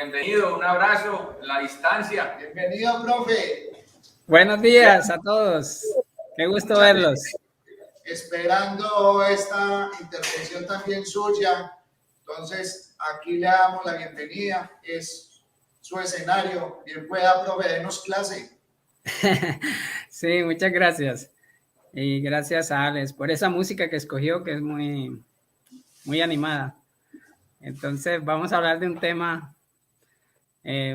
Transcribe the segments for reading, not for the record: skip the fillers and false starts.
Bienvenido, un abrazo en la distancia. Bienvenido, profe. Buenos días a todos. Qué gusto verlos. Esperando esta intervención también suya. Entonces, aquí le damos la bienvenida. Es su escenario. Bien pueda, profe, denos clase. Sí, muchas gracias. Y gracias a Alex por esa música que escogió, que es muy animada. Entonces, vamos a hablar de un tema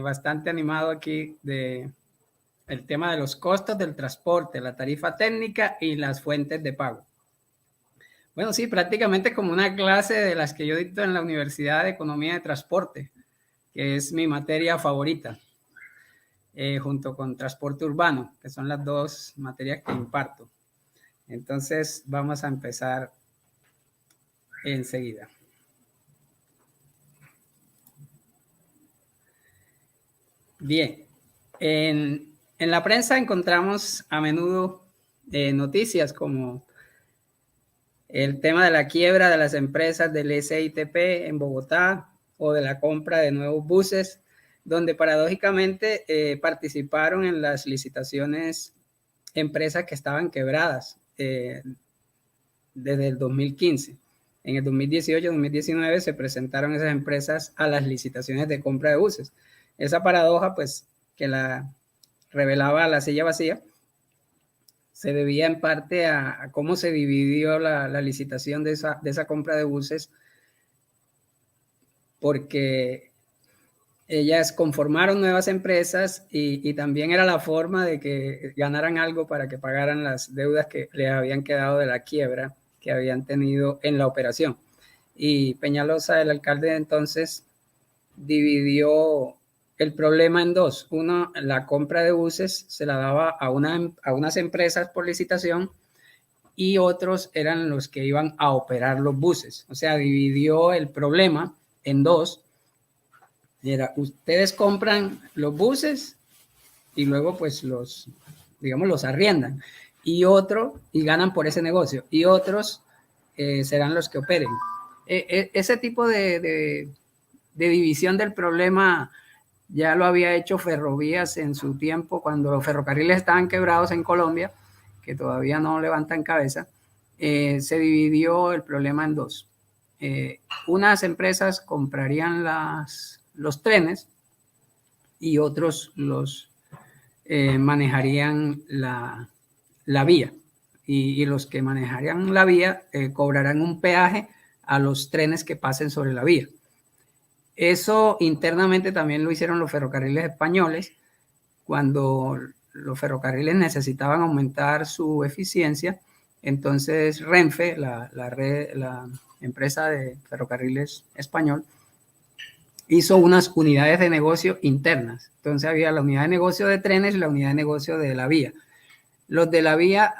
bastante animado aquí, el tema de los costos del transporte, la tarifa técnica y las fuentes de pago. Bueno, sí, prácticamente como una clase de las que yo dicto en la Universidad de Economía de Transporte, que es mi materia favorita, junto con transporte urbano, que son las dos materias que imparto. Entonces, vamos a empezar enseguida. Bien, en la prensa encontramos a menudo noticias como el tema de la quiebra de las empresas del SITP en Bogotá o de la compra de nuevos buses, donde paradójicamente participaron en las licitaciones empresas que estaban quebradas desde el 2015. En el 2018-2019 se presentaron esas empresas a las licitaciones de compra de buses. Esa paradoja, pues, que la revelaba La Silla Vacía, se debía en parte a cómo se dividió la licitación de esa compra de buses, porque ellas conformaron nuevas empresas y también era la forma de que ganaran algo para que pagaran las deudas que les habían quedado de la quiebra que habían tenido en la operación. Y Peñalosa, el alcalde de entonces, dividió el problema en dos. Uno, la compra de buses se la daba a unas empresas por licitación y otros eran los que iban a operar los buses. O sea, dividió el problema en dos. Era, ustedes compran los buses y luego pues los arriendan y ganan por ese negocio y otros serán los que operen. Ese tipo de división del problema ya lo había hecho Ferrovías en su tiempo cuando los ferrocarriles estaban quebrados en Colombia, que todavía no levantan cabeza. Se dividió el problema en dos. Unas empresas comprarían los trenes y otros los manejarían la vía. Y los que manejarían la vía cobrarán un peaje a los trenes que pasen sobre la vía. Eso internamente también lo hicieron los ferrocarriles españoles cuando los ferrocarriles necesitaban aumentar su eficiencia. Entonces Renfe, la empresa de ferrocarriles español, hizo unas unidades de negocio internas. Entonces había la unidad de negocio de trenes y la unidad de negocio de la vía. Los de la vía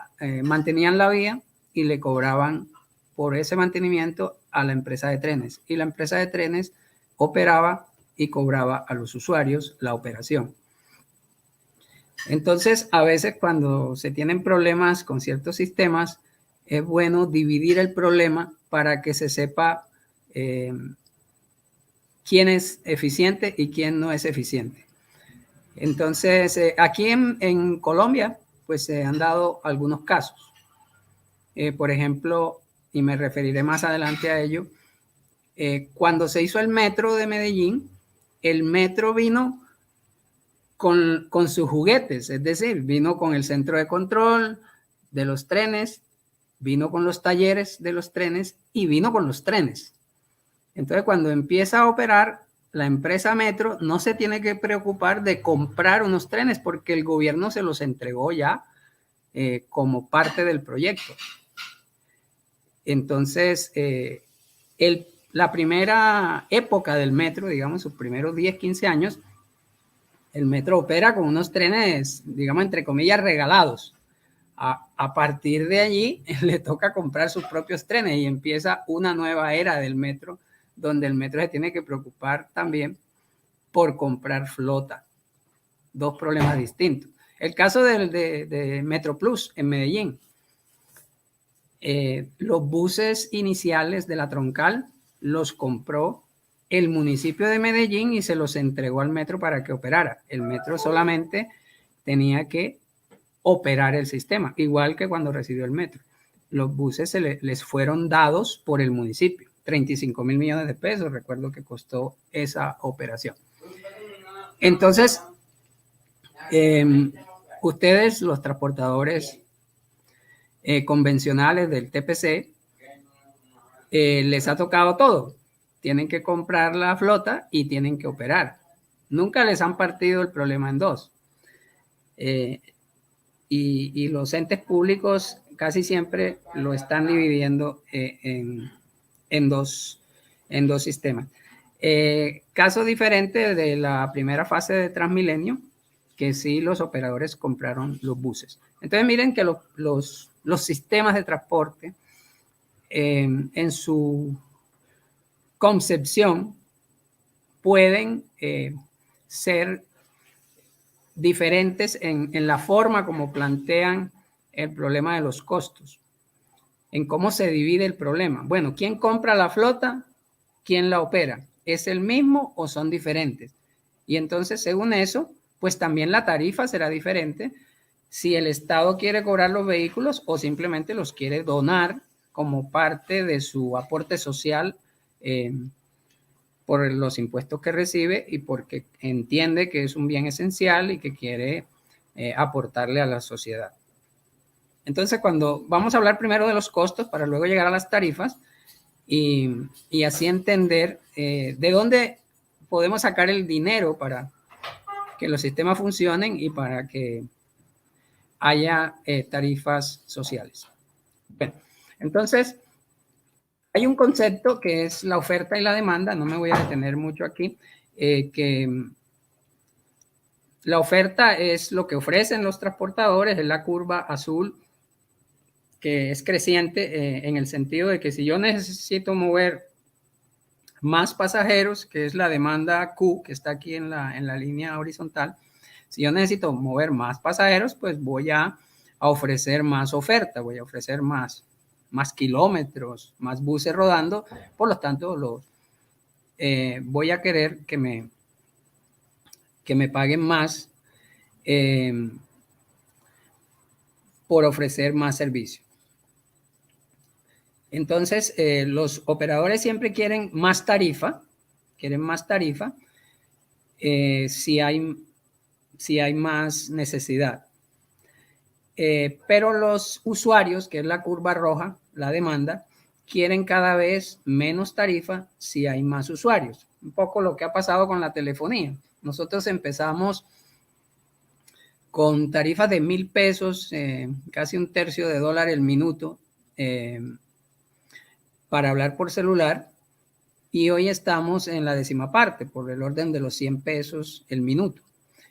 mantenían la vía y le cobraban por ese mantenimiento a la empresa de trenes. Y la empresa de trenes operaba y cobraba a los usuarios la operación. Entonces, a veces cuando se tienen problemas con ciertos sistemas, es bueno dividir el problema para que se sepa quién es eficiente y quién no es eficiente. Entonces, aquí en Colombia, pues se han dado algunos casos. Por ejemplo, y me referiré más adelante a ello, cuando se hizo el metro de Medellín, el metro vino con sus juguetes, es decir, vino con el centro de control de los trenes, vino con los talleres de los trenes y vino con los trenes. Entonces, cuando empieza a operar, la empresa Metro no se tiene que preocupar de comprar unos trenes porque el gobierno se los entregó ya como parte del proyecto. Entonces, la primera época del metro, digamos, sus primeros 10, 15 años, el metro opera con unos trenes, digamos, entre comillas, regalados. A partir de allí, le toca comprar sus propios trenes y empieza una nueva era del metro, donde el metro se tiene que preocupar también por comprar flota. Dos problemas distintos. El caso de Metro Plus en Medellín. Los buses iniciales de la troncal los compró el municipio de Medellín y se los entregó al metro para que operara. El metro solamente tenía que operar el sistema, igual que cuando recibió el metro. Los buses les fueron dados por el municipio, 35.000 millones de pesos, recuerdo que costó esa operación. Entonces, ustedes, los transportadores convencionales del TPC, les ha tocado todo. Tienen que comprar la flota y tienen que operar. Nunca les han partido el problema en dos. Y los entes públicos casi siempre lo están dividiendo en dos sistemas. Caso diferente de la primera fase de Transmilenio, que sí los operadores compraron los buses. Entonces miren que los sistemas de transporte en su concepción pueden ser diferentes en la forma como plantean el problema de los costos, en cómo se divide el problema. Bueno, ¿quién compra la flota? ¿Quién la opera? ¿Es el mismo o son diferentes? Y entonces, según eso, pues también la tarifa será diferente si el Estado quiere cobrar los vehículos o simplemente los quiere donar como parte de su aporte social por los impuestos que recibe y porque entiende que es un bien esencial y que quiere aportarle a la sociedad. Entonces, cuando vamos a hablar primero de los costos para luego llegar a las tarifas y así entender de dónde podemos sacar el dinero para que los sistemas funcionen y para que haya tarifas sociales. Bueno, entonces, hay un concepto que es la oferta y la demanda, no me voy a detener mucho aquí, que la oferta es lo que ofrecen los transportadores, es la curva azul, que es creciente en el sentido de que si yo necesito mover más pasajeros, que es la demanda Q, que está aquí en la línea horizontal, si yo necesito mover más pasajeros, pues voy a ofrecer más oferta, voy a ofrecer más kilómetros, más buses rodando, por lo tanto voy a querer que me paguen más por ofrecer más servicio. Entonces, los operadores siempre quieren más tarifa si hay más necesidad. Pero los usuarios, que es la curva roja, la demanda, quieren cada vez menos tarifa si hay más usuarios. Un poco lo que ha pasado con la telefonía. Nosotros empezamos con tarifas de 1,000 pesos, casi un tercio de dólar el minuto, para hablar por celular, y hoy estamos en la décima parte, por el orden de los 100 pesos el minuto.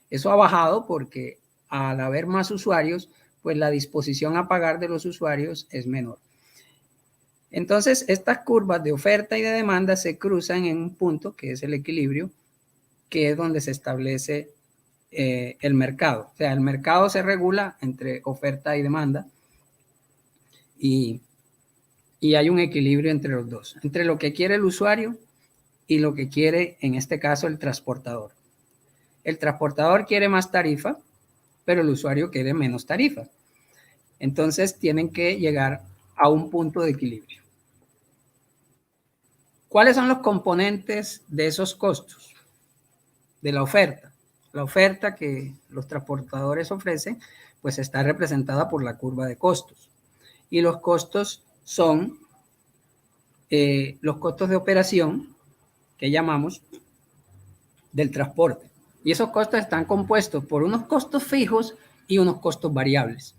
Eso ha bajado porque al haber más usuarios, pues la disposición a pagar de los usuarios es menor. Entonces, estas curvas de oferta y de demanda se cruzan en un punto que es el equilibrio, que es donde se establece el mercado. O sea, el mercado se regula entre oferta y demanda y hay un equilibrio entre los dos, entre lo que quiere el usuario y lo que quiere, en este caso, el transportador. El transportador quiere más tarifa, pero el usuario quiere menos tarifa. Entonces, tienen que llegar a un punto de equilibrio. ¿Cuáles son los componentes de esos costos? De la oferta. La oferta que los transportadores ofrecen, pues está representada por la curva de costos. Y los costos son los costos de operación que llamamos del transporte. Y esos costos están compuestos por unos costos fijos y unos costos variables.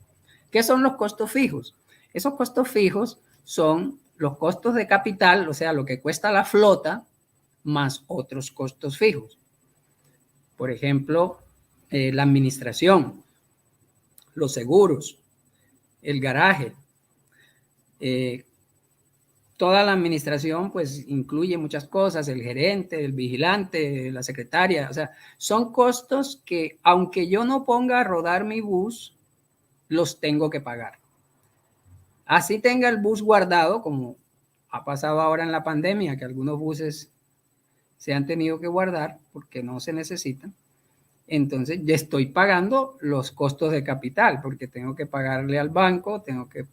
¿Qué son los costos fijos? Esos costos fijos son los costos de capital, o sea, lo que cuesta la flota, más otros costos fijos. Por ejemplo, la administración, los seguros, el garaje. Toda la administración pues incluye muchas cosas, el gerente, el vigilante, la secretaria, o sea, son costos que aunque yo no ponga a rodar mi bus, los tengo que pagar. Así tenga el bus guardado, como ha pasado ahora en la pandemia, que algunos buses se han tenido que guardar porque no se necesitan. Entonces ya estoy pagando los costos de capital porque tengo que pagarle al banco, tengo que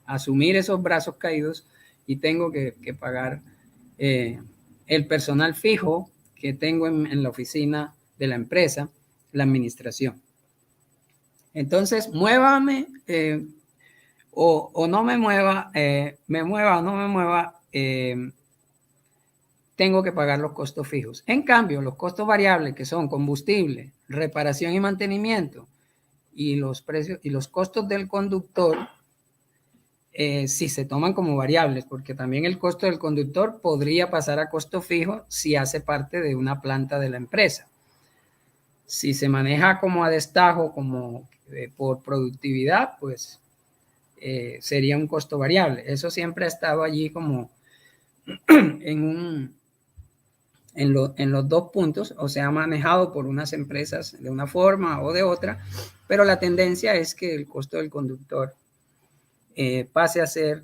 asumir esos brazos caídos y tengo que pagar el personal fijo que tengo en la oficina de la empresa, la administración. Entonces, muévame o no me mueva, me mueva o no me mueva, tengo que pagar los costos fijos. En cambio, los costos variables, que son combustible, reparación y mantenimiento, y los precios y los costos del conductor, si se toman como variables, porque también el costo del conductor podría pasar a costo fijo si hace parte de una planta de la empresa. Si se maneja como a destajo, como por productividad, pues sería un costo variable. Eso siempre ha estado allí como en los dos puntos, o se ha manejado por unas empresas de una forma o de otra, pero la tendencia es que el costo del conductor pase a ser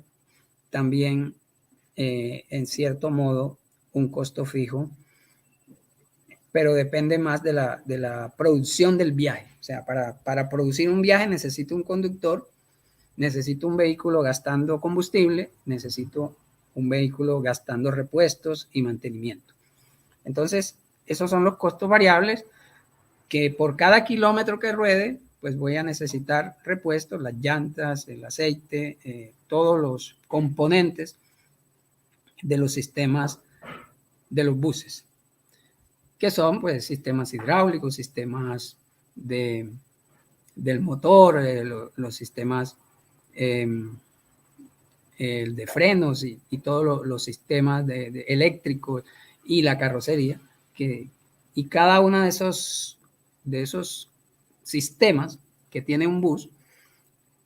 también, en cierto modo, un costo fijo, pero depende más de la producción del viaje. O sea, para producir un viaje necesito un conductor, necesito un vehículo gastando combustible, necesito un vehículo gastando repuestos y mantenimiento. Entonces, esos son los costos variables que por cada kilómetro que ruede, pues voy a necesitar repuestos, las llantas, el aceite, todos los componentes de los sistemas de los buses, que son pues sistemas hidráulicos, sistemas del motor, los sistemas de frenos y todos los sistemas de eléctricos y la carrocería, y cada uno de esos sistemas que tiene un bus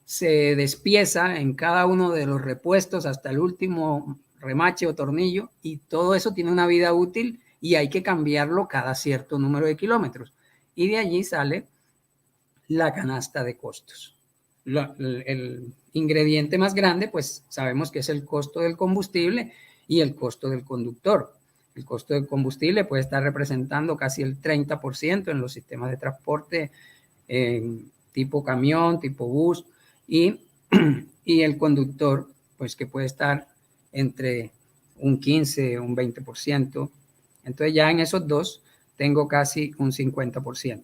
se despieza en cada uno de los repuestos hasta el último remache o tornillo, y todo eso tiene una vida útil y hay que cambiarlo cada cierto número de kilómetros. Y de allí sale la canasta de costos. El ingrediente más grande, pues sabemos que es el costo del combustible y el costo del conductor. El costo del combustible puede estar representando casi el 30% en los sistemas de transporte tipo camión, tipo bus, y el conductor, pues que puede estar entre un 15 o un 20%. Entonces ya en esos dos tengo casi un 50%.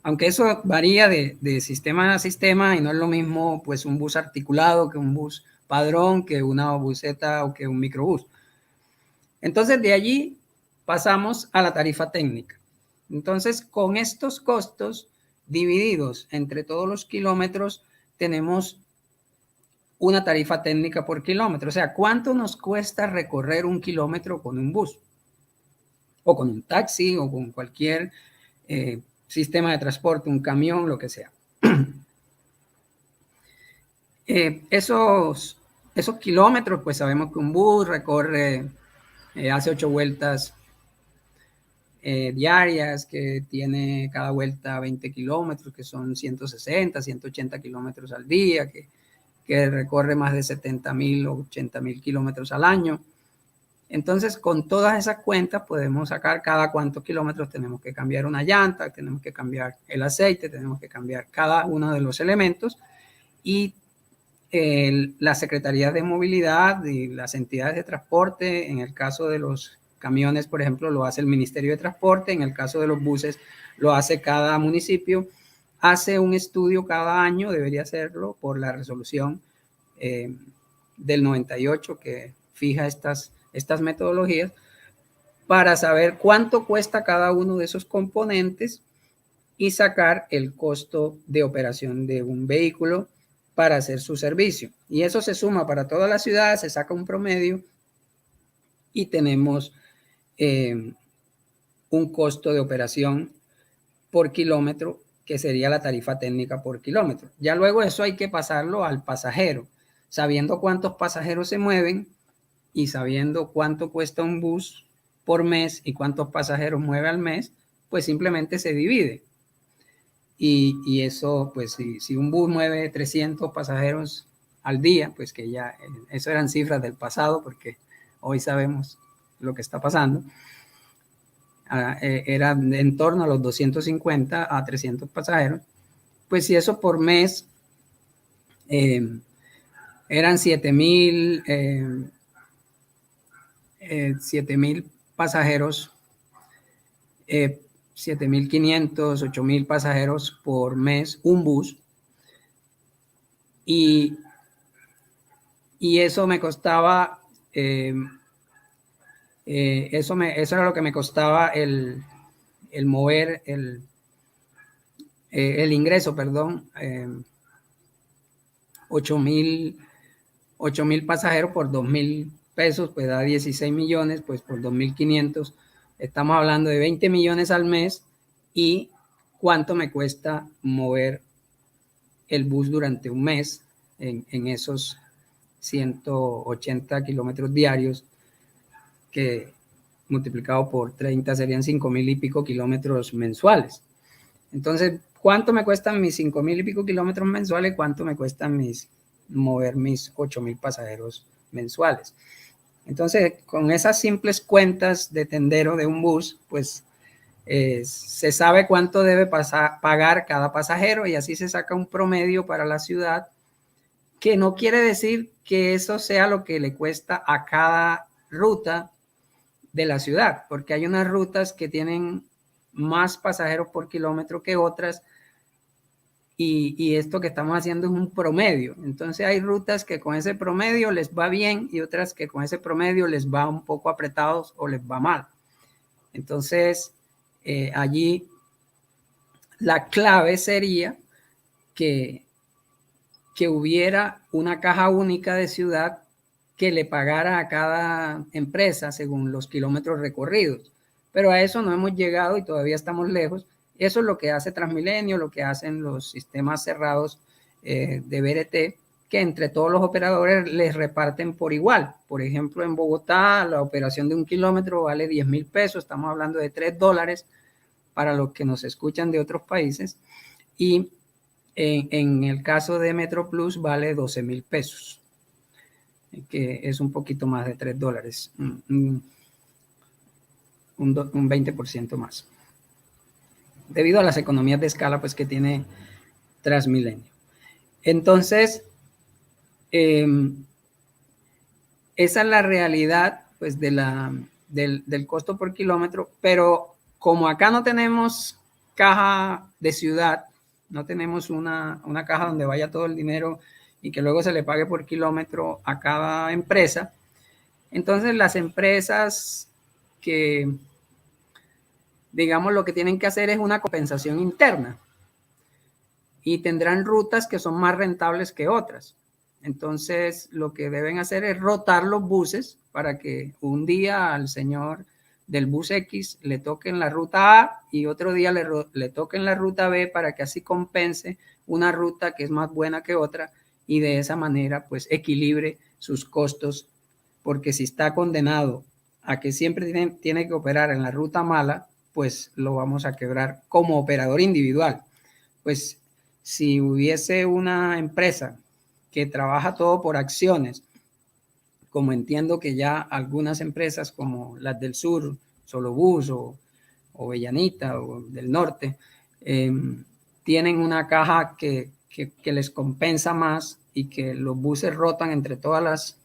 Aunque eso varía de sistema a sistema y no es lo mismo pues un bus articulado que un bus padrón, que una buseta o que un microbús. Entonces de allí pasamos a la tarifa técnica. Entonces con estos costos divididos entre todos los kilómetros tenemos una tarifa técnica por kilómetro. O sea, ¿cuánto nos cuesta recorrer un kilómetro con un bus? O con un taxi o con cualquier sistema de transporte, un camión, lo que sea. Esos kilómetros, pues sabemos que un bus recorre, hace 8 vueltas diarias, que tiene cada vuelta 20 kilómetros, que son 160, 180 kilómetros al día, que recorre más de 70.000 o 80.000 kilómetros al año. Entonces, con todas esas cuentas podemos sacar cada cuántos kilómetros tenemos que cambiar una llanta, tenemos que cambiar el aceite, tenemos que cambiar cada uno de los elementos, y la Secretaría de Movilidad y las entidades de transporte, en el caso de los camiones, por ejemplo, lo hace el Ministerio de Transporte, en el caso de los buses lo hace cada municipio, hace un estudio cada año, debería hacerlo por la resolución del 98 que fija estas metodologías, para saber cuánto cuesta cada uno de esos componentes y sacar el costo de operación de un vehículo para hacer su servicio. Y eso se suma para toda la ciudad, se saca un promedio y tenemos un costo de operación por kilómetro, que sería la tarifa técnica por kilómetro. Ya luego eso hay que pasarlo al pasajero, sabiendo cuántos pasajeros se mueven y sabiendo cuánto cuesta un bus por mes y cuántos pasajeros mueve al mes, pues simplemente se divide. Y eso, pues si un bus mueve 300 pasajeros al día, pues que ya, eso eran cifras del pasado, porque hoy sabemos lo que está pasando. Era en torno a los 250 a 300 pasajeros. Pues si eso por mes eran 7,000 pasajeros, 7,500, 8,000 pasajeros por mes, un bus. Y eso me costaba, eso era lo que me costaba el mover el ingreso, perdón, 8,000 pasajeros por 2,000 pesos, pues da 16 millones, pues por 2,500, estamos hablando de 20 millones al mes. Y cuánto me cuesta mover el bus durante un mes en esos 180 kilómetros diarios, que multiplicado por 30 serían 5,000 y pico kilómetros mensuales. Entonces, ¿cuánto me cuestan mis 5,000 y pico kilómetros mensuales? ¿Cuánto me cuestan mover mis 8,000 pasajeros mensuales? Entonces, con esas simples cuentas de tendero de un bus, pues se sabe cuánto debe pagar cada pasajero, y así se saca un promedio para la ciudad, que no quiere decir que eso sea lo que le cuesta a cada ruta de la ciudad, porque hay unas rutas que tienen más pasajeros por kilómetro que otras, y esto que estamos haciendo es un promedio. Entonces hay rutas que con ese promedio les va bien y otras que con ese promedio les va un poco apretados o les va mal. Entonces allí la clave sería que hubiera una caja única de ciudad que le pagara a cada empresa según los kilómetros recorridos. Pero a eso no hemos llegado y todavía estamos lejos. Eso es lo que hace Transmilenio, lo que hacen los sistemas cerrados de BRT, que entre todos los operadores les reparten por igual. Por ejemplo, en Bogotá la operación de 1 kilómetro vale 10,000 pesos, estamos hablando de $3 para los que nos escuchan de otros países, y en el caso de MetroPlus vale 12,000 pesos, que es un poquito más de $3, un 20% más, debido a las economías de escala pues que tiene Transmilenio. Entonces, esa es la realidad pues del costo por kilómetro, pero como acá no tenemos caja de ciudad, no tenemos una caja donde vaya todo el dinero y que luego se le pague por kilómetro a cada empresa, entonces las empresas que, digamos, lo que tienen que hacer es una compensación interna y tendrán rutas que son más rentables que otras. Entonces lo que deben hacer es rotar los buses para que un día al señor del bus X le toque en la ruta A y otro día le toque en la ruta B, para que así compense una ruta que es más buena que otra, y de esa manera pues equilibre sus costos, porque si está condenado a que siempre tiene que operar en la ruta mala, pues lo vamos a quebrar como operador individual. Pues si hubiese una empresa que trabaja todo por acciones, como entiendo que ya algunas empresas como las del sur, Solobús o Bellanita o del norte, tienen una caja que les compensa más y que los buses rotan entre todas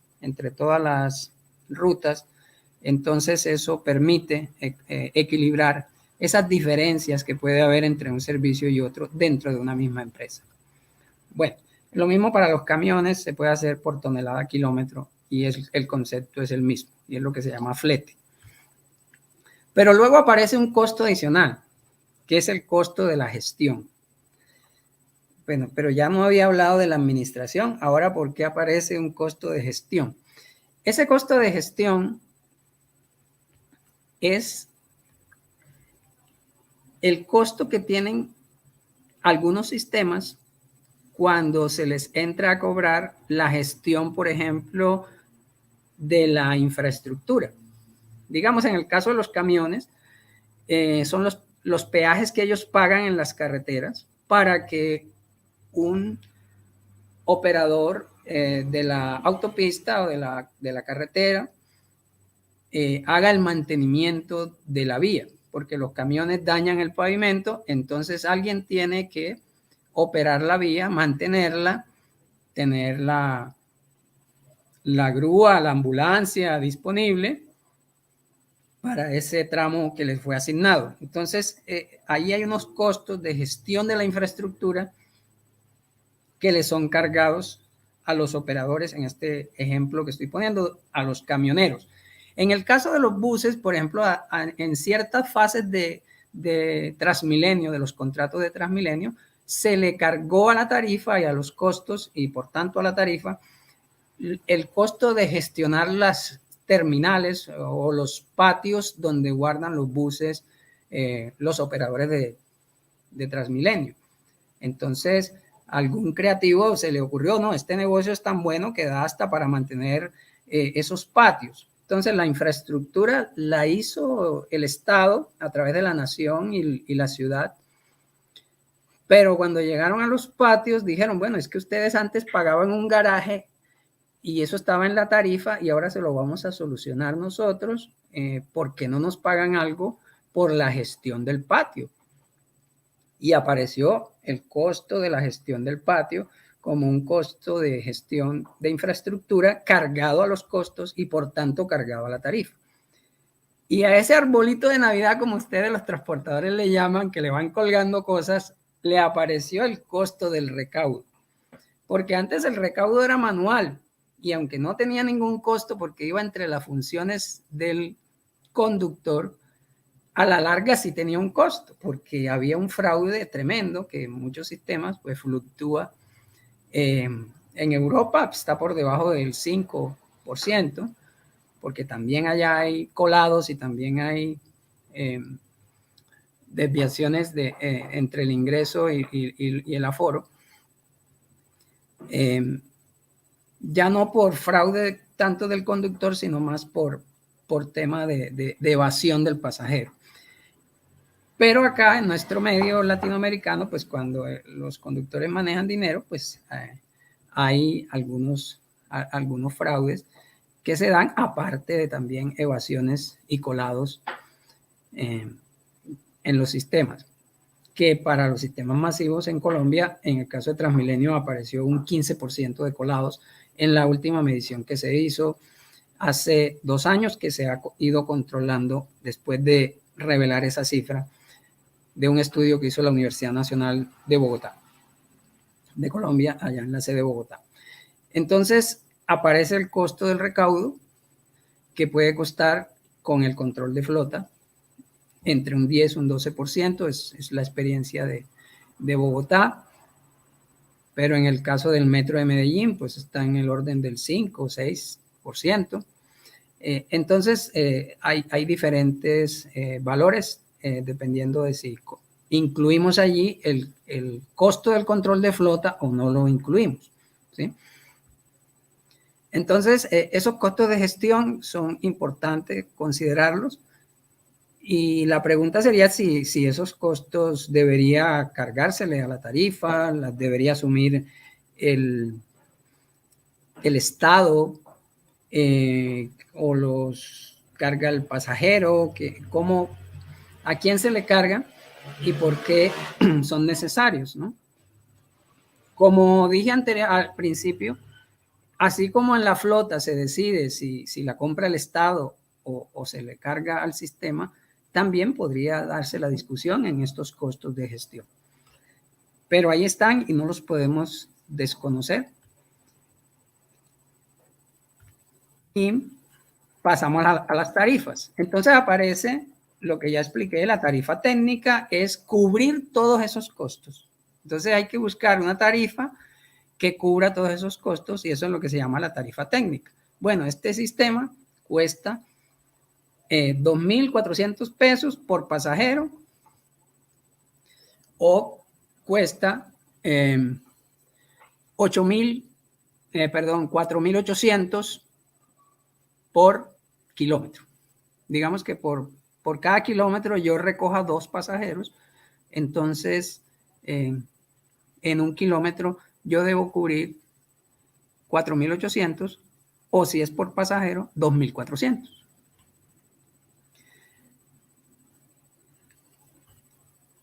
las rutas, entonces eso permite equilibrar esas diferencias que puede haber entre un servicio y otro dentro de una misma empresa. Bueno, lo mismo para los camiones, se puede hacer por tonelada kilómetro, y el concepto es el mismo, y es lo que se llama flete. Pero luego aparece un costo adicional, que es el costo de la gestión. Bueno, pero ya no había hablado de la administración, ahora ¿por qué aparece un costo de gestión? Ese costo de gestión es el costo que tienen algunos sistemas cuando se les entra a cobrar la gestión, por ejemplo, de la infraestructura. Digamos, en el caso de los camiones, son los peajes que ellos pagan en las carreteras para que un operador de la autopista o de la carretera haga el mantenimiento de la vía, porque los camiones dañan el pavimento, entonces alguien tiene que operar la vía, mantenerla, tener la grúa, la ambulancia disponible para ese tramo que les fue asignado. Entonces, ahí hay unos costos de gestión de la infraestructura que le son cargados a los operadores, en este ejemplo que estoy poniendo, a los camioneros. En el caso de los buses, por ejemplo, en ciertas fases de Transmilenio, de los contratos de Transmilenio, se le cargó a la tarifa y a los costos, y por tanto a la tarifa, el costo de gestionar las terminales o los patios donde guardan los buses, los operadores de Transmilenio. Entonces, algún creativo se le ocurrió, no, este negocio es tan bueno que da hasta para mantener esos patios. Entonces, la infraestructura la hizo el Estado a través de la nación y la ciudad. Pero cuando llegaron a los patios, dijeron, bueno, es que ustedes antes pagaban un garaje y eso estaba en la tarifa y ahora se lo vamos a solucionar nosotros porque no nos pagan algo por la gestión del patio. Y apareció el costo de la gestión del patio como un costo de gestión de infraestructura cargado a los costos y por tanto cargado a la tarifa. Y a ese arbolito de Navidad, como ustedes los transportadores le llaman, que le van colgando cosas, le apareció el costo del recaudo. Porque antes el recaudo era manual y aunque no tenía ningún costo porque iba entre las funciones del conductor, a la larga sí tenía un costo porque había un fraude tremendo que en muchos sistemas pues fluctúa. En Europa está por debajo del 5%, porque también allá hay colados y también hay desviaciones entre el ingreso y el aforo. Ya no por fraude tanto del conductor, sino más por tema de evasión del pasajero. Pero acá en nuestro medio latinoamericano, pues cuando los conductores manejan dinero, pues hay algunos fraudes que se dan, aparte de también evasiones y colados en los sistemas, que para los sistemas masivos en Colombia, en el caso de Transmilenio, apareció un 15% de colados en la última medición que se hizo hace 2 años, que se ha ido controlando después de revelar esa cifra de un estudio que hizo la Universidad Nacional de Bogotá, de Colombia, allá en la sede de Bogotá. Entonces, aparece el costo del recaudo, que puede costar con el control de flota entre un 10 y un 12%, es la experiencia de Bogotá, pero en el caso del metro de Medellín, pues está en el orden del 5 o 6%. Entonces, hay diferentes valores dependiendo de si incluimos allí el costo del control de flota o no lo incluimos, ¿sí? Entonces, esos costos de gestión son importantes considerarlos y la pregunta sería si esos costos debería cargársele a la tarifa, las debería asumir el Estado o los carga el pasajero, a quién se le carga y por qué son necesarios, ¿no? Como dije al principio, así como en la flota se decide si la compra el Estado o se le carga al sistema, también podría darse la discusión en estos costos de gestión. Pero ahí están y no los podemos desconocer. Y pasamos a las tarifas. Entonces aparece lo que ya expliqué, la tarifa técnica es cubrir todos esos costos. Entonces hay que buscar una tarifa que cubra todos esos costos y eso es lo que se llama la tarifa técnica. Bueno, este sistema cuesta 2.400 pesos por pasajero o cuesta 4.800 por kilómetro. Digamos que por cada kilómetro yo recoja 2 pasajeros, entonces en un kilómetro yo debo cubrir 4.800 o si es por pasajero 2.400.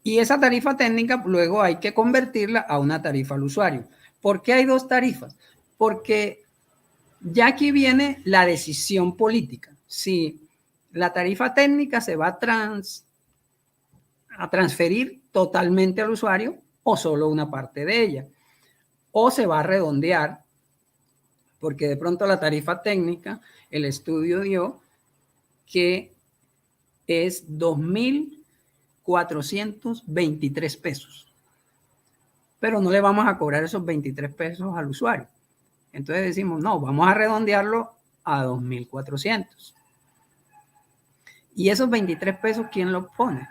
Y esa tarifa técnica luego hay que convertirla a una tarifa al usuario. ¿Por qué hay dos tarifas? Porque ya aquí viene la decisión política. Si la tarifa técnica se va a transferir totalmente al usuario o solo una parte de ella. O se va a redondear, porque de pronto la tarifa técnica, el estudio dio que es 2.423 pesos. Pero no le vamos a cobrar esos 23 pesos al usuario. Entonces decimos, no, vamos a redondearlo a 2.400. Y esos 23 pesos, ¿quién los pone?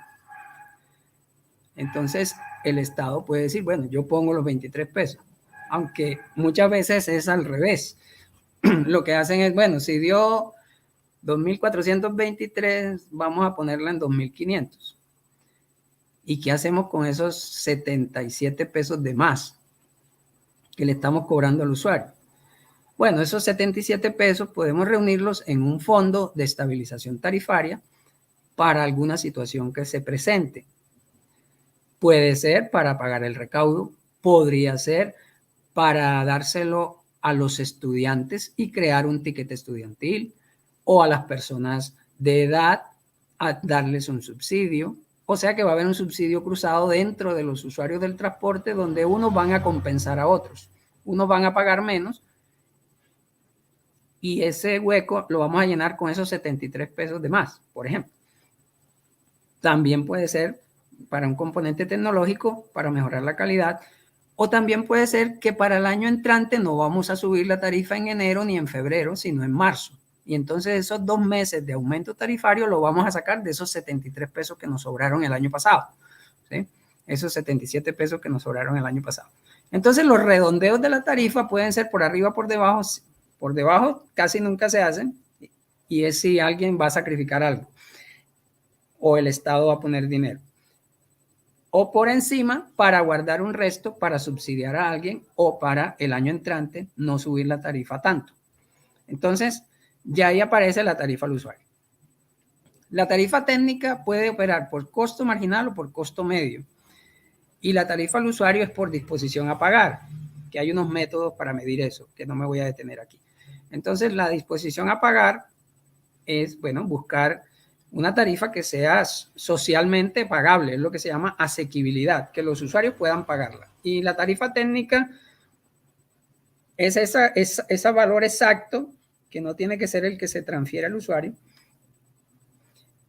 Entonces el Estado puede decir, bueno, yo pongo los 23 pesos. Aunque muchas veces es al revés. Lo que hacen es, bueno, si dio 2.423, vamos a ponerla en 2.500. ¿Y qué hacemos con esos 77 pesos de más que le estamos cobrando al usuario? Bueno, esos 77 pesos podemos reunirlos en un fondo de estabilización tarifaria para alguna situación que se presente. Puede ser para pagar el recaudo, podría ser para dárselo a los estudiantes y crear un ticket estudiantil, o a las personas de edad a darles un subsidio. O sea que va a haber un subsidio cruzado dentro de los usuarios del transporte, donde unos van a compensar a otros, unos van a pagar menos, y ese hueco lo vamos a llenar con esos 73 pesos de más, por ejemplo. También puede ser para un componente tecnológico, para mejorar la calidad, o también puede ser que para el año entrante no vamos a subir la tarifa en enero ni en febrero, sino en marzo. Y entonces esos 2 meses de aumento tarifario lo vamos a sacar de esos 73 pesos que nos sobraron el año pasado, ¿sí? Esos 77 pesos que nos sobraron el año pasado. Entonces los redondeos de la tarifa pueden ser por arriba o por debajo. Por debajo casi nunca se hacen, y es si alguien va a sacrificar algo o el Estado va a poner dinero. O por encima para guardar un resto para subsidiar a alguien, o para el año entrante no subir la tarifa tanto. Entonces ya ahí aparece la tarifa al usuario. La tarifa técnica puede operar por costo marginal o por costo medio. Y la tarifa al usuario es por disposición a pagar, que hay unos métodos para medir eso, que no me voy a detener aquí. Entonces la disposición a pagar es, bueno, buscar una tarifa que sea socialmente pagable, es lo que se llama asequibilidad, que los usuarios puedan pagarla. Y la tarifa técnica es ese valor exacto, que no tiene que ser el que se transfiere al usuario,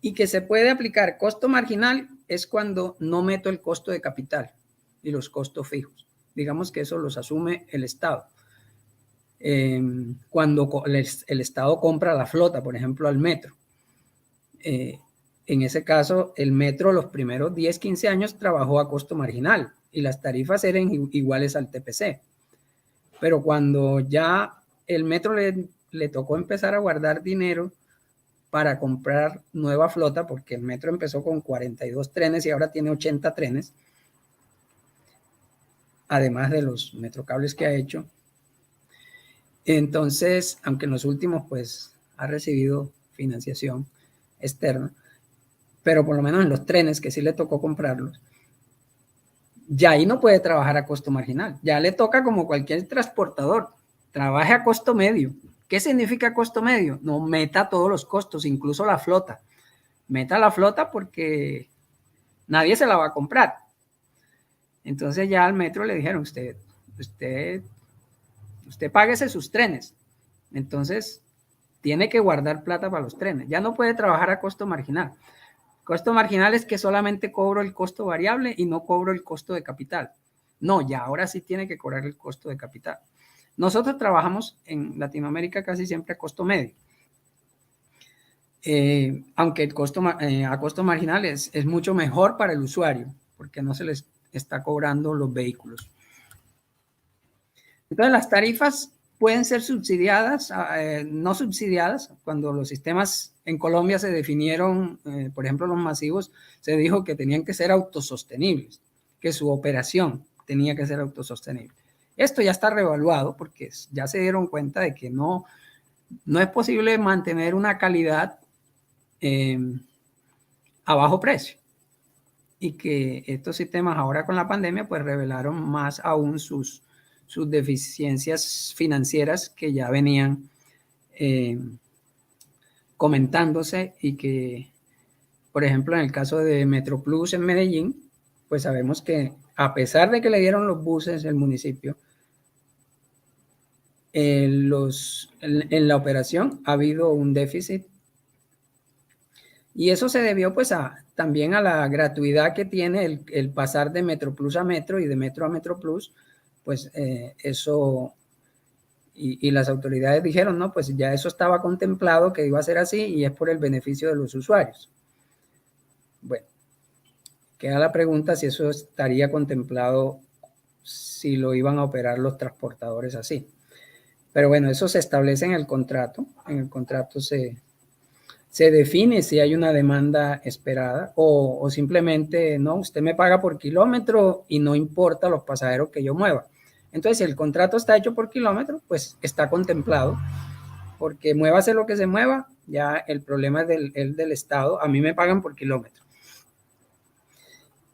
y que se puede aplicar. Costo marginal es cuando no meto el costo de capital y los costos fijos. Digamos que eso los asume el Estado. Cuando el Estado compra la flota, por ejemplo, al metro. En ese caso, el metro los primeros 10, 15 años trabajó a costo marginal y las tarifas eran iguales al TPC. Pero cuando ya el metro le tocó empezar a guardar dinero para comprar nueva flota, porque el metro empezó con 42 trenes y ahora tiene 80 trenes, además de los metrocables que ha hecho. Entonces, aunque en los últimos pues ha recibido financiación externa, pero por lo menos en los trenes que sí le tocó comprarlos, ya ahí no puede trabajar a costo marginal, ya le toca como cualquier transportador, trabaje a costo medio. ¿Qué significa costo medio? No meta todos los costos, incluso la flota. Meta la flota porque nadie se la va a comprar. Entonces ya al metro le dijeron, usted páguese sus trenes. Entonces tiene que guardar plata para los trenes. Ya no puede trabajar a costo marginal. Costo marginal es que solamente cobro el costo variable y no cobro el costo de capital. No, ya ahora sí tiene que cobrar el costo de capital. Nosotros trabajamos en Latinoamérica casi siempre a costo medio. Aunque el costo a costo marginal es mucho mejor para el usuario, porque no se les está cobrando los vehículos. Entonces, las tarifas pueden ser subsidiadas, no subsidiadas. Cuando los sistemas en Colombia se definieron, por ejemplo, los masivos, se dijo que tenían que ser autosostenibles, que su operación tenía que ser autosostenible. Esto ya está reevaluado porque ya se dieron cuenta de que no es posible mantener una calidad a bajo precio. y que estos sistemas ahora con la pandemia pues revelaron más aún sus deficiencias financieras que ya venían comentándose, y que, por ejemplo, en el caso de Metroplus en Medellín, pues sabemos que a pesar de que le dieron los buses el municipio, en la operación ha habido un déficit, y eso se debió pues también a la gratuidad que tiene el pasar de Metroplus a Metro y de Metro a Metroplus, pues eso, y las autoridades dijeron, no, pues ya eso estaba contemplado que iba a ser así y es por el beneficio de los usuarios. Bueno, queda la pregunta si eso estaría contemplado si lo iban a operar los transportadores así. Pero bueno, eso se establece en el contrato. En el contrato se define si hay una demanda esperada o simplemente, no, usted me paga por kilómetro y no importa los pasajeros que yo mueva. Entonces, si el contrato está hecho por kilómetro, pues está contemplado, porque muévase lo que se mueva, ya el problema es del Estado, a mí me pagan por kilómetro.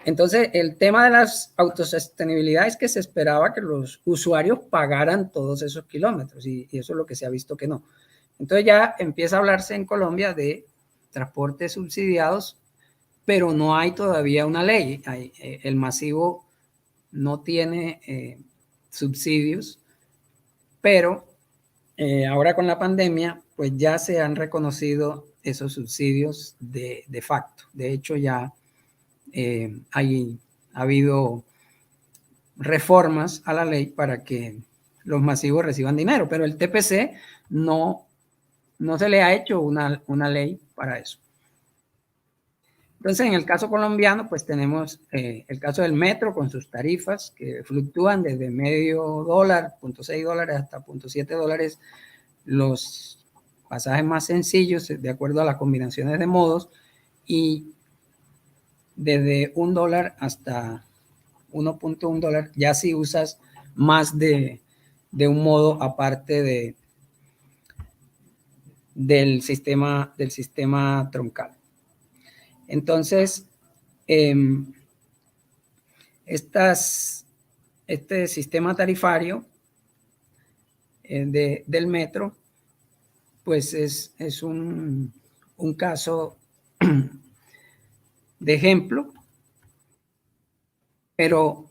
Entonces, el tema de las autosostenibilidad es que se esperaba que los usuarios pagaran todos esos kilómetros, y eso es lo que se ha visto que no. Entonces ya empieza a hablarse en Colombia de transportes subsidiados, pero no hay todavía una ley. El masivo no tiene subsidios, pero ahora con la pandemia, pues ya se han reconocido esos subsidios de facto. De hecho, ya ha habido reformas a la ley para que los masivos reciban dinero, pero el TPC no se le ha hecho una ley para eso. Entonces, en el caso colombiano, pues tenemos el caso del metro con sus tarifas que fluctúan desde medio dólar, $0.6 hasta $0.7, los pasajes más sencillos de acuerdo a las combinaciones de modos, y desde $1 hasta $1.1 ya si usas más de un modo aparte del sistema troncal. Entonces, este sistema tarifario del metro, pues es un caso de ejemplo, pero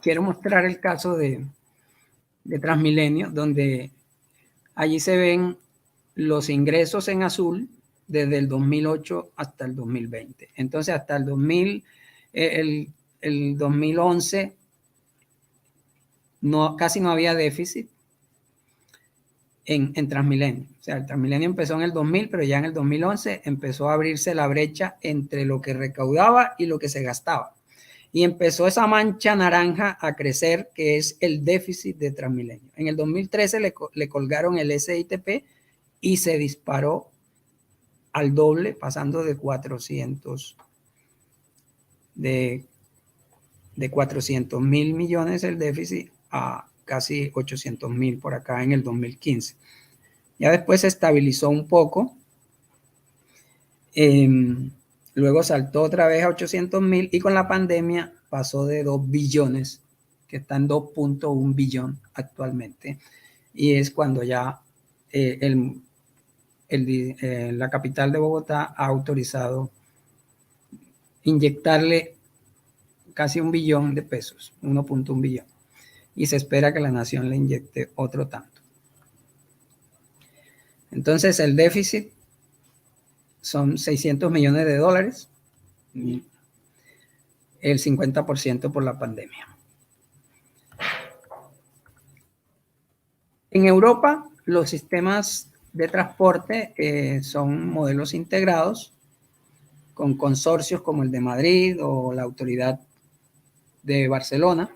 quiero mostrar el caso de Transmilenio, donde allí se ven los ingresos en azul desde el 2008 hasta el 2020. Entonces, hasta el 2011 casi no había déficit en Transmilenio. O sea, el Transmilenio empezó en el 2000, pero ya en el 2011 empezó a abrirse la brecha entre lo que recaudaba y lo que se gastaba. Y empezó esa mancha naranja a crecer, que es el déficit de Transmilenio. En el 2013 le colgaron el SITP y se disparó al doble, pasando de 400.000 millones el déficit a casi 800.000 por acá en el 2015. Ya después se estabilizó un poco, luego saltó otra vez a 800.000 y con la pandemia pasó de 2 billones, que está en 2.1 billón actualmente, y es cuando ya la capital de Bogotá ha autorizado inyectarle casi 1 billón de pesos, 1.1 billón, y se espera que la nación le inyecte otro tanto. Entonces el déficit son $600 millones, el 50% por la pandemia. En Europa, los sistemas de transporte son modelos integrados con consorcios como el de Madrid o la Autoridad de Barcelona,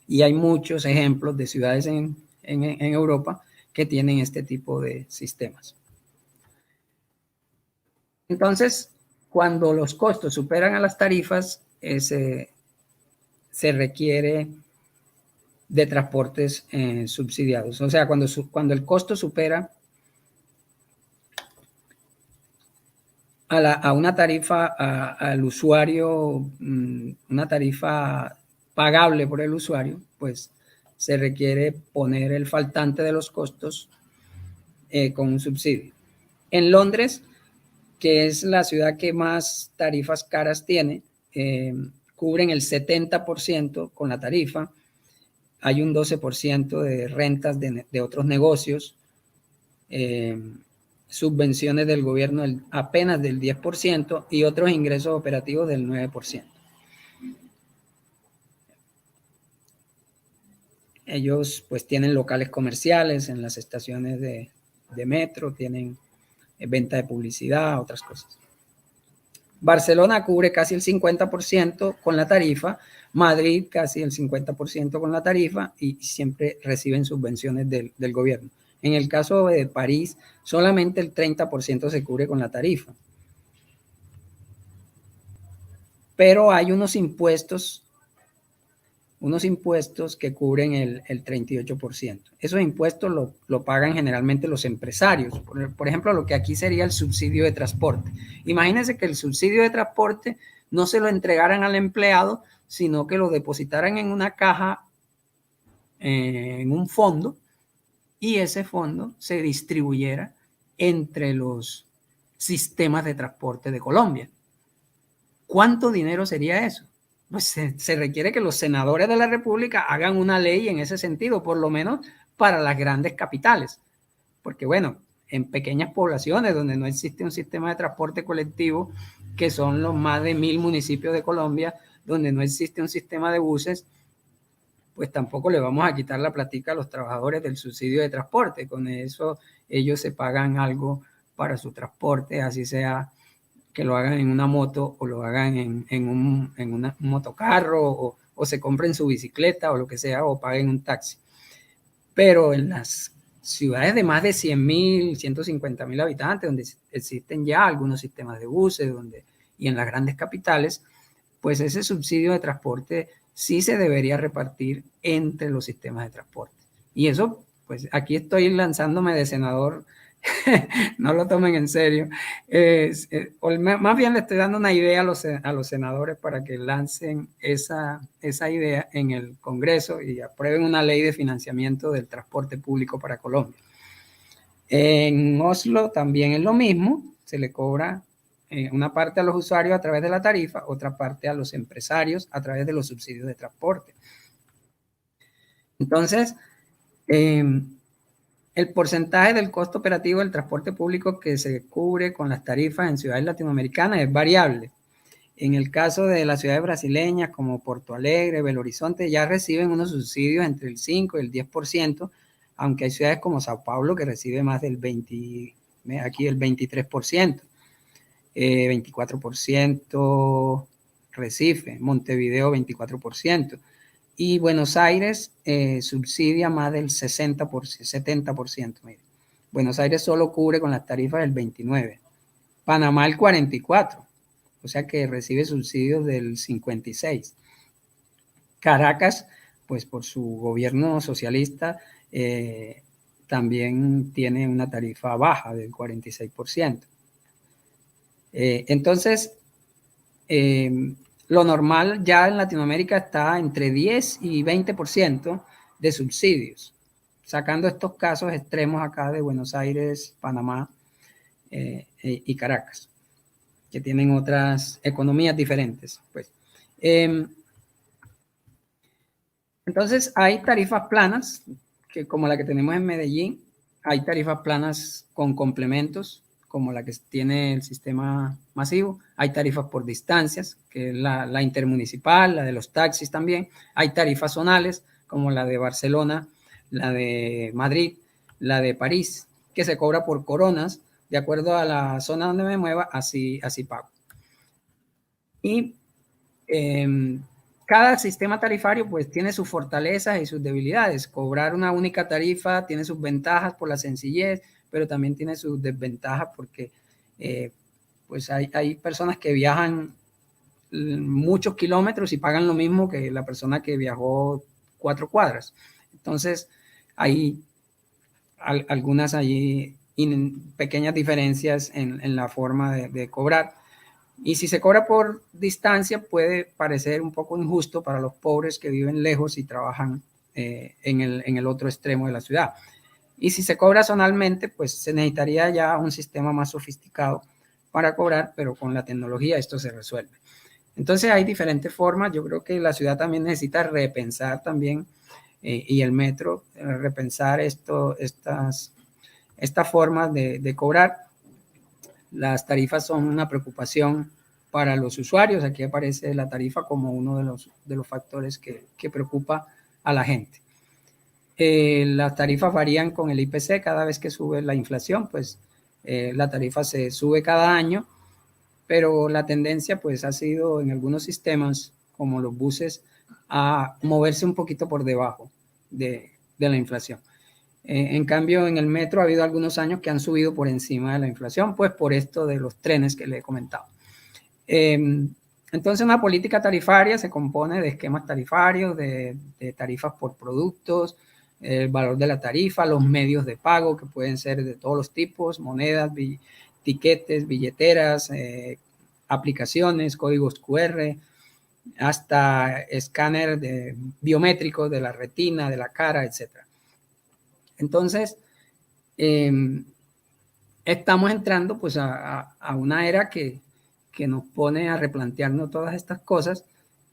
y hay muchos ejemplos de ciudades en Europa que tienen este tipo de sistemas. Entonces, cuando los costos superan a las tarifas, se requiere de transportes subsidiados. O sea, cuando el costo supera a una tarifa al usuario, una tarifa pagable por el usuario, pues se requiere poner el faltante de los costos con un subsidio. En Londres, que es la ciudad que más tarifas caras tiene, cubren el 70% con la tarifa. Hay un 12% de rentas de otros negocios, subvenciones del gobierno apenas del 10% y otros ingresos operativos del 9%. Ellos pues tienen locales comerciales en las estaciones de metro, tienen venta de publicidad, otras cosas. Barcelona cubre casi el 50% con la tarifa, Madrid casi el 50% con la tarifa y siempre reciben subvenciones del gobierno. En el caso de París, solamente el 30% se cubre con la tarifa. Pero hay unos impuestos que cubren el 38%. Esos impuestos lo pagan generalmente los empresarios. Por ejemplo, lo que aquí sería el subsidio de transporte. Imagínense que el subsidio de transporte no se lo entregaran al empleado, sino que lo depositaran en una caja, en un fondo, y ese fondo se distribuyera entre los sistemas de transporte de Colombia. ¿Cuánto dinero sería eso? Pues se requiere que los senadores de la República hagan una ley en ese sentido, por lo menos para las grandes capitales. Porque bueno, en pequeñas poblaciones donde no existe un sistema de transporte colectivo, que son los más de 1000 municipios de Colombia, donde no existe un sistema de buses, pues tampoco le vamos a quitar la platica a los trabajadores del subsidio de transporte. Con eso ellos se pagan algo para su transporte, así sea que lo hagan en una moto o lo hagan en un motocarro o se compren su bicicleta o lo que sea o paguen un taxi. Pero en las ciudades de más de 100.000, 150.000 habitantes, donde existen ya algunos sistemas de buses y en las grandes capitales, pues ese subsidio de transporte sí se debería repartir entre los sistemas de transporte. Y eso, pues aquí estoy lanzándome de senador, no lo tomen en serio. Más bien le estoy dando una idea a los senadores para que lancen esa idea en el Congreso y aprueben una ley de financiamiento del transporte público para Colombia. En Oslo también es lo mismo, se le cobra una parte a los usuarios a través de la tarifa, otra parte a los empresarios a través de los subsidios de transporte. Entonces, el porcentaje del costo operativo del transporte público que se cubre con las tarifas en ciudades latinoamericanas es variable. En el caso de las ciudades brasileñas como Porto Alegre, Belo Horizonte, ya reciben unos subsidios entre el 5 y el 10%, aunque hay ciudades como Sao Paulo que recibe más del 23%. 24% Recife, Montevideo 24%. Y Buenos Aires subsidia más del 70%. Mire. Buenos Aires solo cubre con las tarifas del 29%. Panamá el 44%, o sea que recibe subsidios del 56%. Caracas, pues por su gobierno socialista, también tiene una tarifa baja del 46%. Entonces, lo normal ya en Latinoamérica está entre 10 y 20% de subsidios, sacando estos casos extremos acá de Buenos Aires, Panamá y Caracas, que tienen otras economías diferentes. Pues. Entonces, hay tarifas planas, que como la que tenemos en Medellín, hay tarifas planas con complementos, como la que tiene el sistema masivo. Hay tarifas por distancias, que es la intermunicipal, la de los taxis también. Hay tarifas zonales, como la de Barcelona, la de Madrid, la de París, que se cobra por coronas, de acuerdo a la zona donde me mueva, así pago. Y cada sistema tarifario pues tiene sus fortalezas y sus debilidades. Cobrar una única tarifa tiene sus ventajas por la sencillez, pero también tiene sus desventajas porque pues hay personas que viajan muchos kilómetros y pagan lo mismo que la persona que viajó 4 cuadras. Entonces hay algunas allí pequeñas diferencias en la forma de cobrar. Y si se cobra por distancia, puede parecer un poco injusto para los pobres que viven lejos y trabajan en el otro extremo de la ciudad. Y si se cobra zonalmente, pues se necesitaría ya un sistema más sofisticado para cobrar, pero con la tecnología esto se resuelve. Entonces hay diferentes formas. Yo creo que la ciudad también necesita repensar también, y el metro, repensar estas formas de cobrar. Las tarifas son una preocupación para los usuarios. Aquí aparece la tarifa como uno de los factores que preocupa a la gente. Las tarifas varían con el IPC. Cada vez que sube la inflación, pues la tarifa se sube cada año, pero la tendencia pues ha sido en algunos sistemas, como los buses, a moverse un poquito por debajo de la inflación. En cambio, en el metro ha habido algunos años que han subido por encima de la inflación, pues por esto de los trenes que le he comentado. Entonces, una política tarifaria se compone de esquemas tarifarios, de tarifas por productos, el valor de la tarifa, los medios de pago, que pueden ser de todos los tipos: monedas, tiquetes, billeteras, aplicaciones, códigos QR, hasta escáner biométricos de la retina, de la cara, etc. Entonces, estamos entrando pues a una era que nos pone a replantearnos todas estas cosas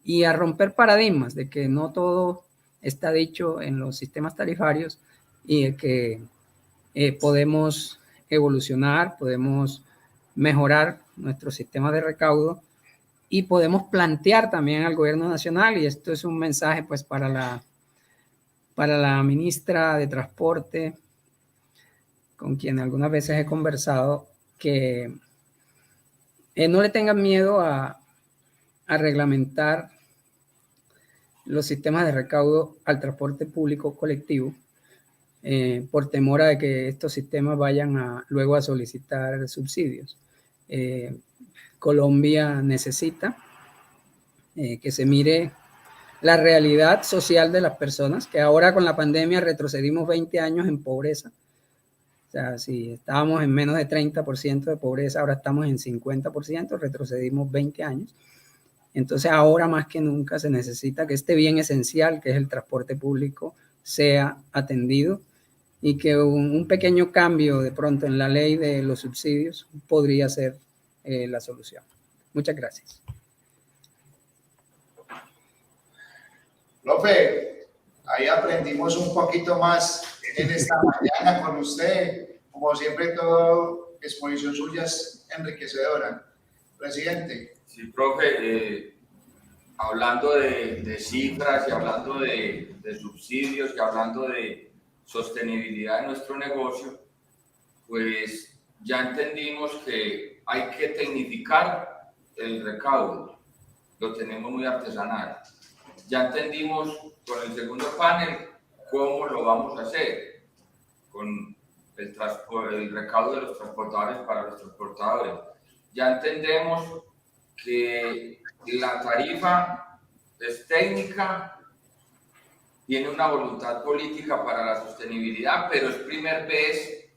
y a romper paradigmas de que no todo está dicho en los sistemas tarifarios, y de que podemos evolucionar, podemos mejorar nuestro sistema de recaudo y podemos plantear también al gobierno nacional, y esto es un mensaje pues para la ministra de Transporte, con quien algunas veces he conversado, que no le tengan miedo a reglamentar los sistemas de recaudo al transporte público colectivo, por temor a que estos sistemas vayan luego a solicitar subsidios. Colombia necesita que se mire la realidad social de las personas, que ahora con la pandemia retrocedimos 20 años en pobreza. O sea, si estábamos en menos de 30% de pobreza, ahora estamos en 50%, retrocedimos 20 años. Entonces, ahora más que nunca se necesita que este bien esencial, que es el transporte público, sea atendido, y que un pequeño cambio de pronto en la ley de los subsidios podría ser la solución. Muchas gracias. Profe, ahí aprendimos un poquito más en esta mañana con usted. Como siempre, toda exposición suya es enriquecedora. Presidente. Sí, profe, hablando de cifras y hablando de subsidios y hablando de sostenibilidad de nuestro negocio, pues ya entendimos que hay que tecnificar el recaudo. Lo tenemos muy artesanal. Ya entendimos con el segundo panel cómo lo vamos a hacer con el recaudo de los transportadores para los transportadores. Ya entendemos que la tarifa es técnica, tiene una voluntad política para la sostenibilidad, pero es primera vez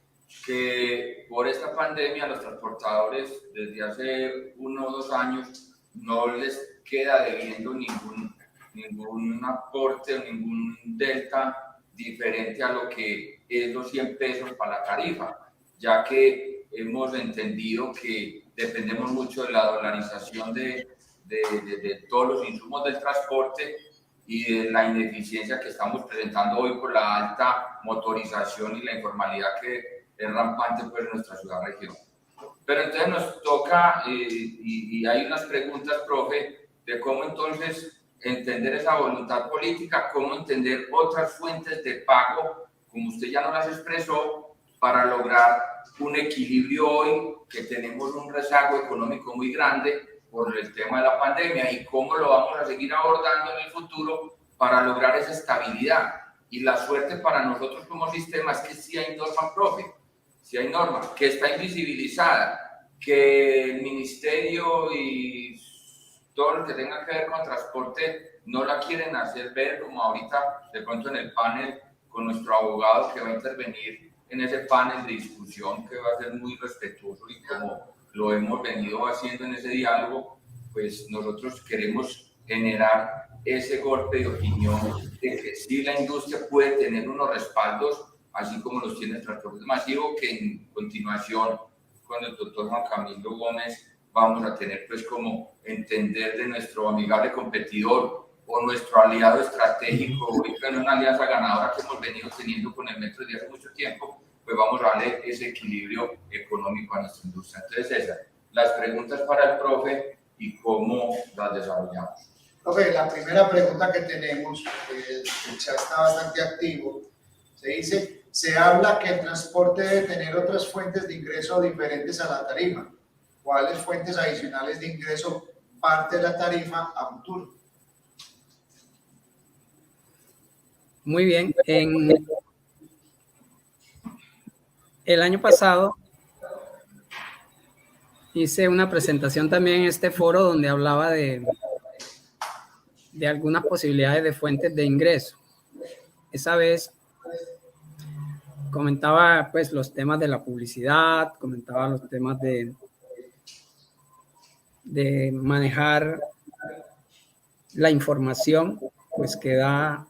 que por esta pandemia los transportadores desde hace 1 o 2 años no les queda debiendo ningún aporte o ningún delta diferente a lo que es los 100 pesos para la tarifa, ya que hemos entendido que dependemos mucho de la dolarización de todos los insumos del transporte y de la ineficiencia que estamos presentando hoy por la alta motorización y la informalidad que es rampante pues, en nuestra ciudad-región. Pero entonces nos toca, y hay unas preguntas, profe, de cómo entonces entender esa voluntad política, cómo entender otras fuentes de pago, como usted ya nos las expresó, para lograr un equilibrio hoy, que tenemos un rezago económico muy grande por el tema de la pandemia, y cómo lo vamos a seguir abordando en el futuro para lograr esa estabilidad. Y la suerte para nosotros como sistema es que sí hay norma, profe, sí hay norma, que está invisibilizada, que el ministerio y todo lo que tenga que ver con transporte no la quieren hacer ver, como ahorita de pronto en el panel con nuestro abogado que va a intervenir en ese panel de discusión que va a ser muy respetuoso y como lo hemos venido haciendo en ese diálogo, pues nosotros queremos generar ese golpe de opinión de que sí la industria puede tener unos respaldos, así como los tiene el transporte masivo, que en continuación con el doctor Juan Camilo Gómez vamos a tener pues como entender de nuestro amigable competidor o nuestro aliado estratégico, en una alianza ganadora que hemos venido teniendo con el metro desde hace mucho tiempo, pues vamos a darle ese equilibrio económico a nuestra industria. Entonces esas, las preguntas para el profe y cómo las desarrollamos. Profe, la primera pregunta que tenemos, el chat está bastante activo, se dice, se habla que el transporte debe tener otras fuentes de ingreso diferentes a la tarifa. ¿Cuáles fuentes adicionales de ingreso parte de la tarifa a futuro? Muy bien. En el año pasado hice una presentación también en este foro donde hablaba de algunas posibilidades de fuentes de ingreso. Esa vez comentaba pues los temas de la publicidad, comentaba los temas de manejar la información pues que da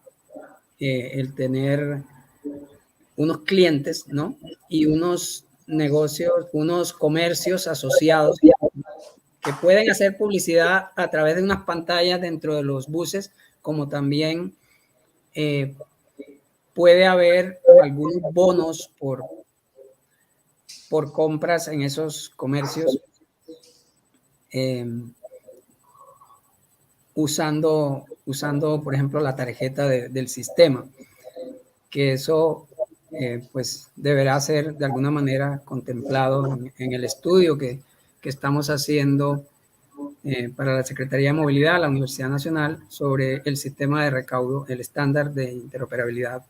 el tener unos clientes, ¿no? Y unos negocios, unos comercios asociados que pueden hacer publicidad a través de unas pantallas dentro de los buses, como también puede haber algunos bonos por compras en esos comercios usando, por ejemplo, la tarjeta del sistema, que eso pues deberá ser de alguna manera contemplado en el estudio que estamos haciendo para la Secretaría de Movilidad de la Universidad Nacional sobre el sistema de recaudo, el estándar de interoperabilidad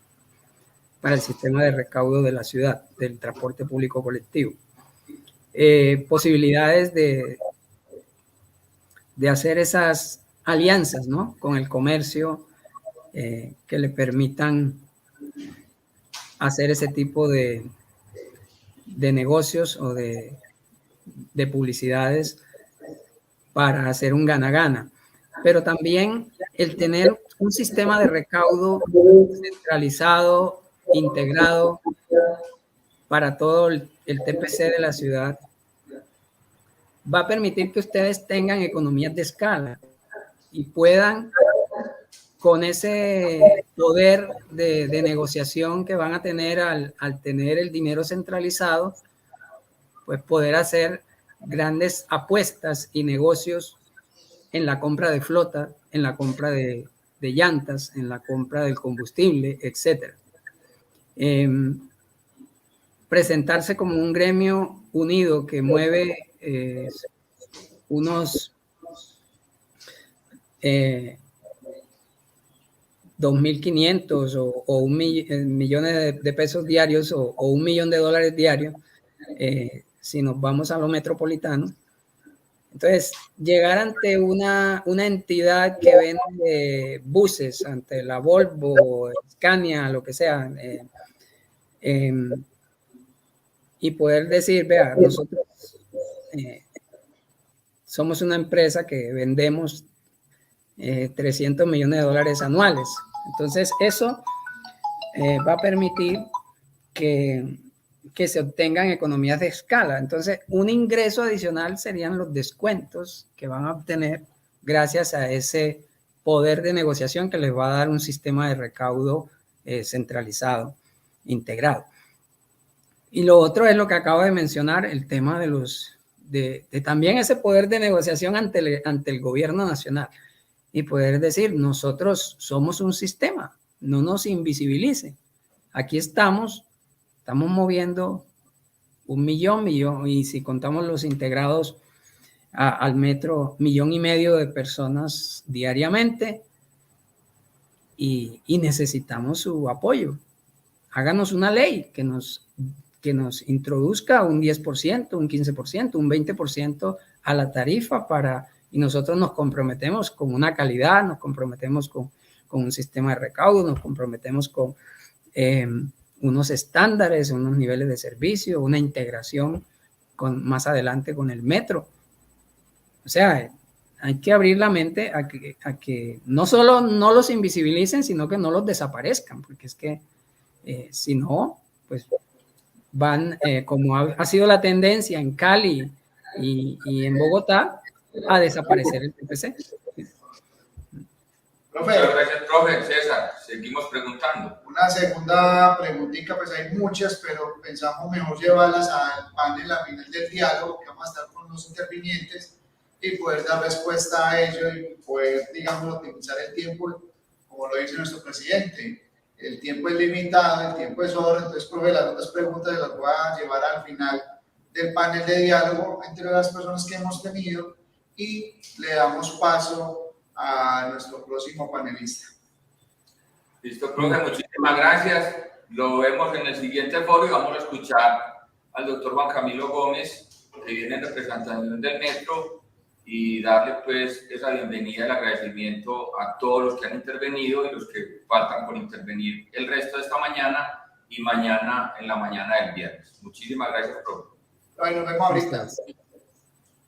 para el sistema de recaudo de la ciudad, del transporte público colectivo. Posibilidades de hacer esas alianzas, ¿no? Con el comercio que le permitan hacer ese tipo de negocios o de publicidades para hacer un gana-gana. Pero también el tener un sistema de recaudo centralizado, integrado para todo el TPC de la ciudad, va a permitir que ustedes tengan economías de escala y puedan, con ese poder de negociación que van a tener al tener el dinero centralizado, pues poder hacer grandes apuestas y negocios en la compra de flota, en la compra de llantas, en la compra del combustible, etc. Presentarse como un gremio unido que mueve unos 2.500 o 1 millón de pesos diarios o $1 millón diarios, si nos vamos a lo metropolitano. Entonces, llegar ante una entidad que vende buses, ante la Volvo, Scania, lo que sea, y poder decir, vea, nosotros somos una empresa que vendemos $300 millones anuales. Entonces, eso va a permitir que se obtengan economías de escala. Entonces, un ingreso adicional serían los descuentos que van a obtener gracias a ese poder de negociación que les va a dar un sistema de recaudo centralizado, integrado. Y lo otro es lo que acabo de mencionar, el tema de también ese poder de negociación ante el gobierno nacional y poder decir, nosotros somos un sistema, no nos invisibilice. Aquí estamos moviendo 1 millón, y si contamos los integrados al metro, 1,5 millones de personas diariamente y necesitamos su apoyo. Háganos una ley que nos introduzca un 10%, un 15%, un 20% a la tarifa y nosotros nos comprometemos con una calidad, nos comprometemos con un sistema de recaudo, nos comprometemos con unos estándares, unos niveles de servicio, una integración más adelante con el metro. O sea, hay que abrir la mente a que no solo no los invisibilicen, sino que no los desaparezcan, porque es que si no, pues van, como ha sido la tendencia en Cali y en Bogotá, a desaparecer el PPC. Muchas gracias, profe. César, seguimos preguntando. Una segunda preguntita, pues hay muchas, pero pensamos mejor llevarlas al panel a final del diálogo, que vamos a estar con los intervinientes y poder dar respuesta a ello y poder, digamos, optimizar el tiempo, como lo dice nuestro presidente. El tiempo es limitado, el tiempo es oro, entonces, profe, las otras preguntas las voy a llevar al final del panel de diálogo entre las personas que hemos tenido y le damos paso a nuestro próximo panelista. Listo, profe, muchísimas gracias. Lo vemos en el siguiente foro y vamos a escuchar al doctor Juan Camilo Gómez, que viene en representación del Metro, y darle pues esa bienvenida y el agradecimiento a todos los que han intervenido y los que faltan por intervenir el resto de esta mañana y mañana en la mañana del viernes. Muchísimas gracias, profe. Bueno, nos vemos ahorita.